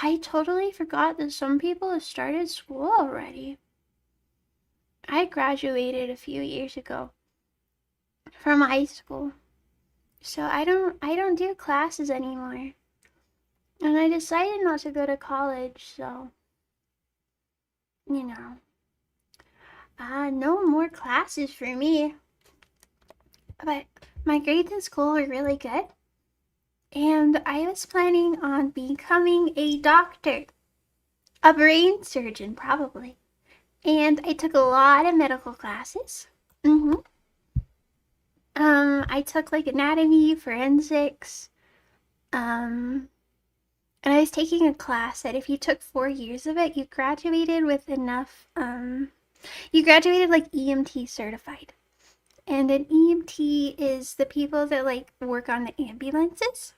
I totally forgot that some people have started school already. I graduated a few years ago from high school. So I don't do classes anymore. And I decided not to go to college, so you know. No more classes for me. But my grades in school were really good. And I was planning on becoming a doctor. A brain surgeon, probably. And I took a lot of medical classes. Mm-hmm. I took like anatomy, forensics, and I was taking a class that if you took 4 years of it, you graduated with enough, you graduated like EMT certified. And an EMT is the people that like work on the ambulances.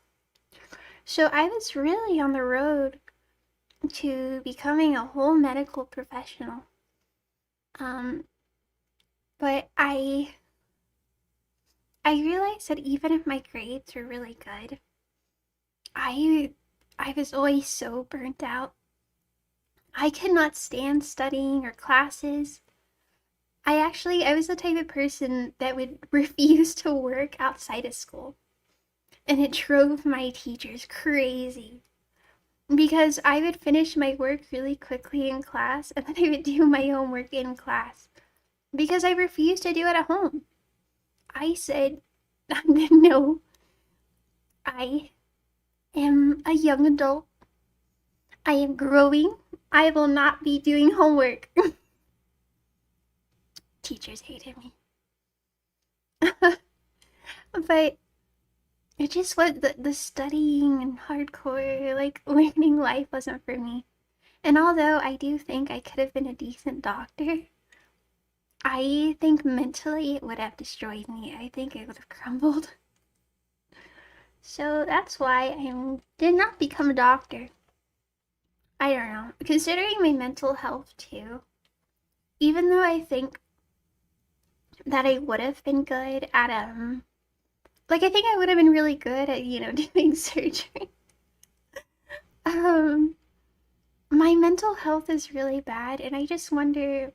So I was really on the road to becoming a whole medical professional. Um, but I realized that even if my grades were really good, I I was always so burnt out. I could not stand studying or classes. I was the type of person that would refuse to work outside of school. And it drove my teachers crazy because I would finish my work really quickly in class and then I would do my homework in class because I refused to do it at home. I said, no, I am a young adult. I am growing. I will not be doing homework. Teachers hated me. But it just was the studying and hardcore, like learning life wasn't for me. And although I do think I could have been a decent doctor, I think mentally it would have destroyed me. I think it would have crumbled. So that's why I did not become a doctor. I don't know. Considering my mental health too, even though I think that I would have been good at like I think I would have been really good at, doing surgery. Um my mental health is really bad and I just wonder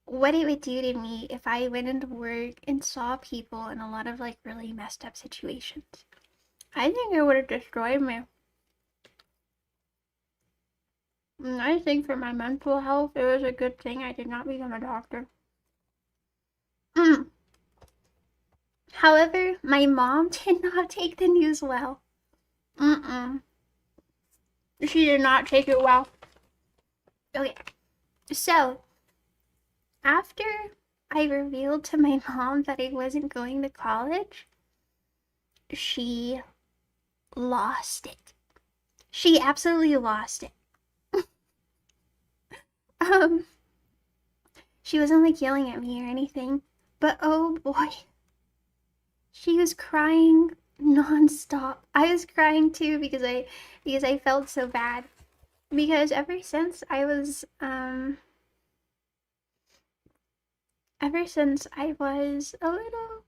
what it would do to me if I went into work and saw people in a lot of like really messed up situations. I think it would have destroyed me. And I think for my mental health, it was a good thing I did not become a doctor. Mm. However, my mom did not take the news well. Mm-mm. She did not take it well. Okay, so after I revealed to my mom that I wasn't going to college, she lost it. She absolutely lost it. Um, she wasn't like yelling at me or anything, but oh boy, she was crying nonstop. I was crying too because I felt so bad. Because ever since I was a little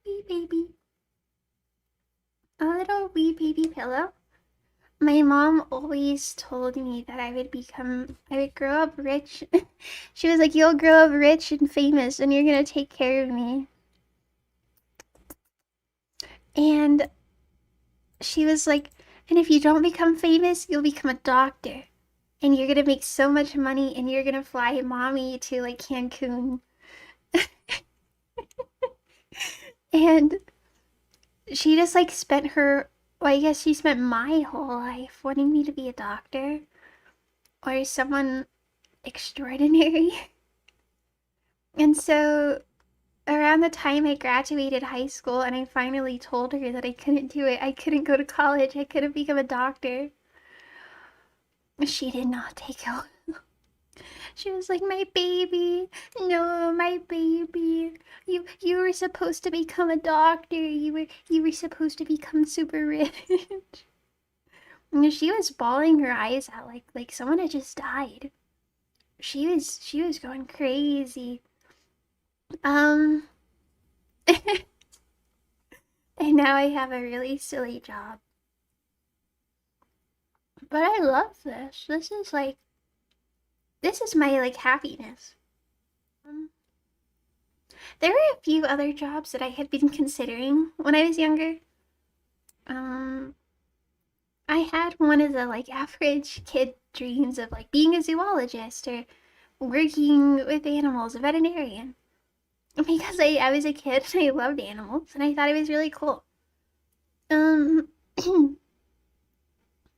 wee baby pillow, my mom always told me that I would grow up rich. She was like, you'll grow up rich and famous and you're gonna take care of me. And she was like, and if you don't become famous, you'll become a doctor. And you're gonna make so much money and you're gonna fly mommy to like Cancun. And she just like well, I guess she spent my whole life wanting me to be a doctor or someone extraordinary. And so around the time I graduated high school and I finally told her that I couldn't do it, I couldn't go to college, I couldn't become a doctor, she did not take it. She was like, my baby, no, my baby. You were supposed to become a doctor. You were supposed to become super rich. And she was bawling her eyes out like someone had just died. She was going crazy. Um and now I have a really silly job. But I love this. This is my like happiness. Um, there were a few other jobs that I had been considering when I was younger. Um, I had one of the like average kid dreams of like being a zoologist or working with animals, a veterinarian. Because I was a kid and I loved animals and I thought it was really cool. Um,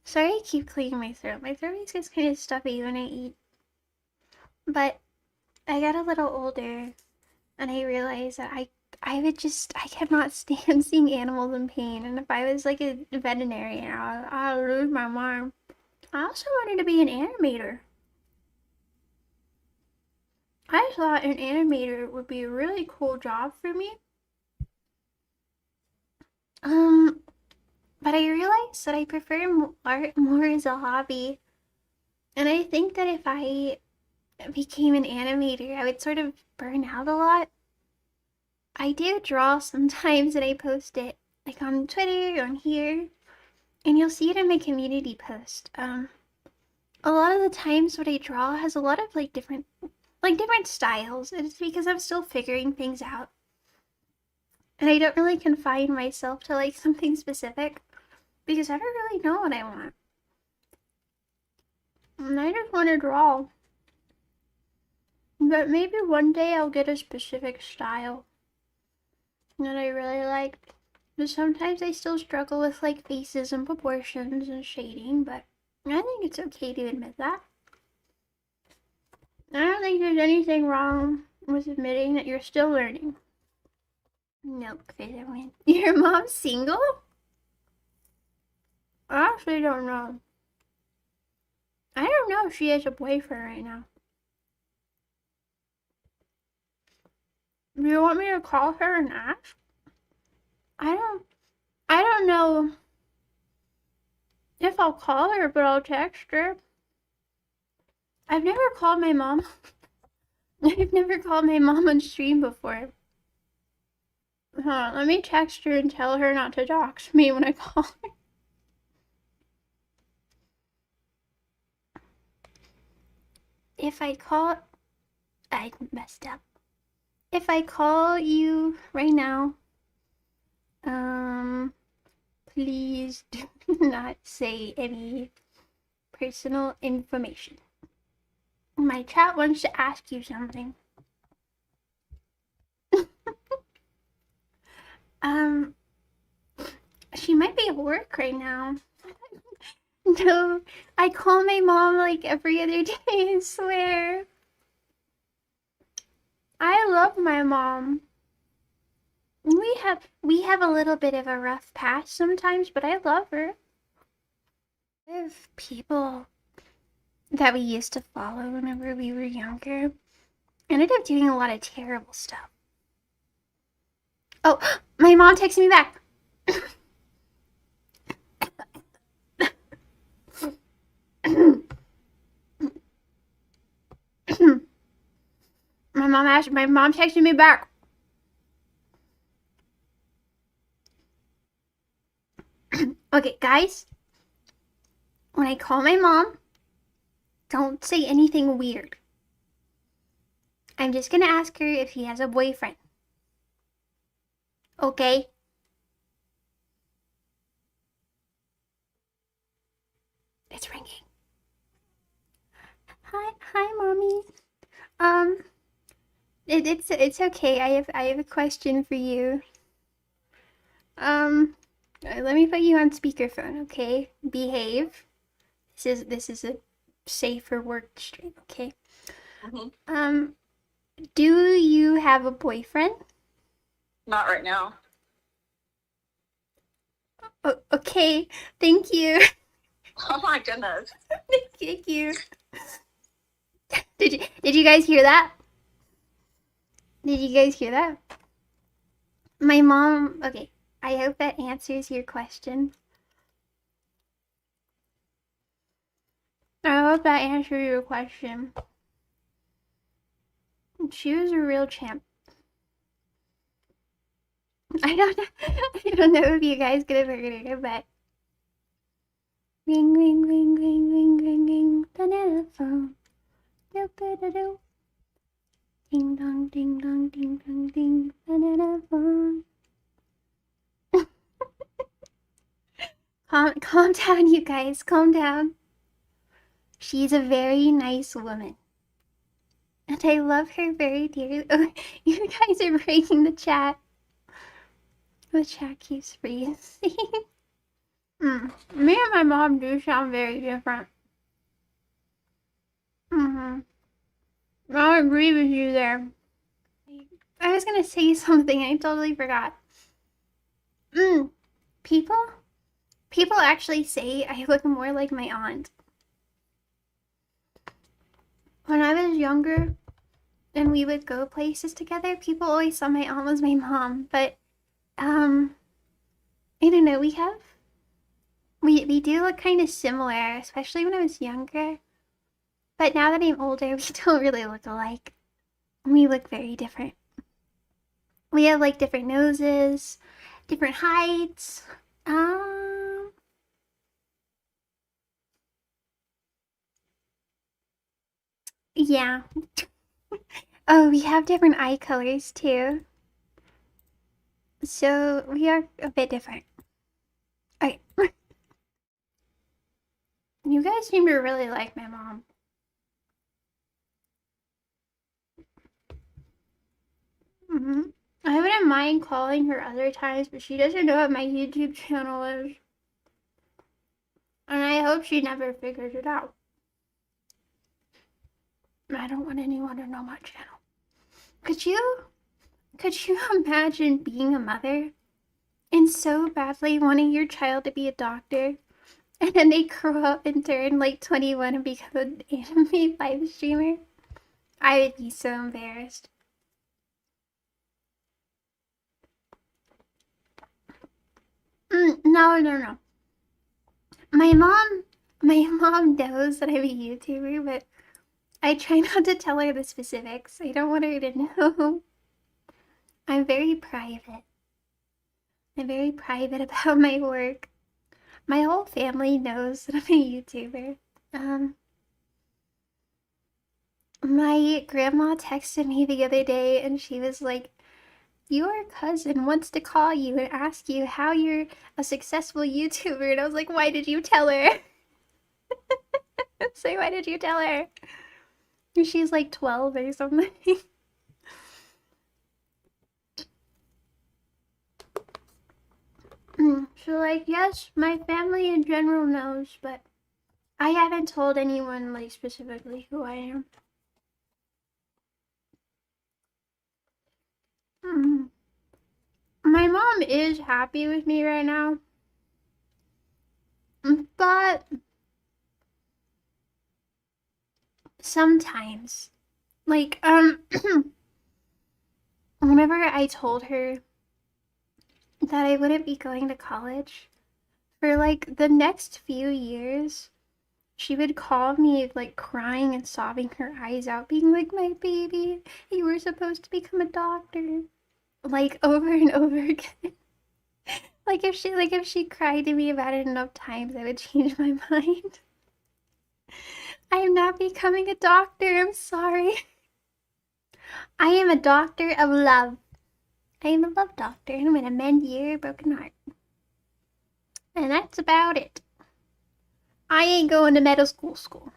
sorry I keep clearing my throat. My throat gets kind of stuffy when I eat. But I got a little older and I realized that I could not stand seeing animals in pain. And if I was like a veterinarian, I'd lose my mind. I also wanted to be an animator. I thought an animator would be a really cool job for me. But I realized that I prefer art more as a hobby. And I think that if I became an animator, I would sort of burn out a lot. I do draw sometimes and I post it like on Twitter or on here. And you'll see it in my community post. A lot of the times what I draw has a lot of like different styles. It's because I'm still figuring things out. And I don't really confine myself to like something specific because I don't really know what I want. And I just want to draw. But maybe one day I'll get a specific style that I really like. But sometimes I still struggle with like faces and proportions and shading, but I think it's okay to admit that. I don't think there's anything wrong with admitting that you're still learning. Nope, Feather win. Your mom's single? I actually don't know. I don't know if she has a boyfriend right now. Do you want me to call her and ask? I don't know if I'll call her, but I'll text her. I've never called my mom. I've never called my mom on stream before. Let me text her and tell her not to dox me when I call her. If I call... I messed up. If I call you right now, please do not say any personal information. My chat wants to ask you something. She might be at work right now. No, I call my mom like every other day, I swear. I love my mom. We have a little bit of a rough past sometimes, but I love her. I have people that we used to follow whenever we were younger ended up doing a lot of terrible stuff. Oh, my mom texted me back. My mom texted me back. Okay, guys, when I call my mom, don't say anything weird. I'm just gonna ask her if she has a boyfriend. Okay? It's ringing. Hi, mommy. It's okay. I have a question for you. Let me put you on speakerphone, okay? Behave. This is a safer work stream, okay? Mm-hmm. Do you have a boyfriend? Not right now. Okay, thank you. Oh my goodness. Thank you. Did you guys hear that? Did you guys hear that? My mom, okay, I hope that answers your question. I hope that answered your question. She was a real champ. I don't know if you guys could have heard her, but Ring, ring, ring, ring, ring, ring, ring. Banana phone. Do, do, do, do. Ding dong, ding dong, ding dong, ding. Banana phone. Calm down, you guys. Calm down. She's a very nice woman. And I love her very dearly. Oh, you guys are breaking the chat. The chat keeps freezing. Me and my mom do sound very different. I agree with you there. I was gonna say something, I totally forgot. People actually say I look more like my aunt. When I was younger and we would go places together, people always thought my aunt was my mom, but I don't know, we do look kind of similar, especially when I was younger. But now that I'm older, we don't really look alike. We look very different. We have like different noses, different heights. Yeah. Oh, we have different eye colors too. So we are a bit different. Okay. You guys seem to really like my mom. I wouldn't mind calling her other times, but she doesn't know what my YouTube channel is. And I hope she never figures it out. I don't want anyone to know my channel. Could you imagine being a mother and so badly wanting your child to be a doctor, and then they grow up and turn like 21 and become an anime live streamer? I would be so embarrassed. No. My mom knows that I'm a YouTuber, but I try not to tell her the specifics. I don't want her to know. I'm very private. I'm very private about my work. My whole family knows that I'm a YouTuber. My grandma texted me the other day and she was like, your cousin wants to call you and ask you how you're a successful YouTuber. And I was like, why did you tell her? Say, why did you tell her? She's like 12 or something. So like, yes, my family in general knows, but I haven't told anyone like specifically who I am. My mom is happy with me right now, but sometimes, like, whenever I told her that I wouldn't be going to college for like the next few years, she would call me like crying and sobbing her eyes out, being like, my baby, you were supposed to become a doctor, like over and over again. Like if she cried to me about it enough times, I would change my mind. I am not becoming a doctor, I'm sorry. I am a doctor of love. I am a love doctor, and I'm gonna mend your broken heart. And that's about it. I ain't going to medical school.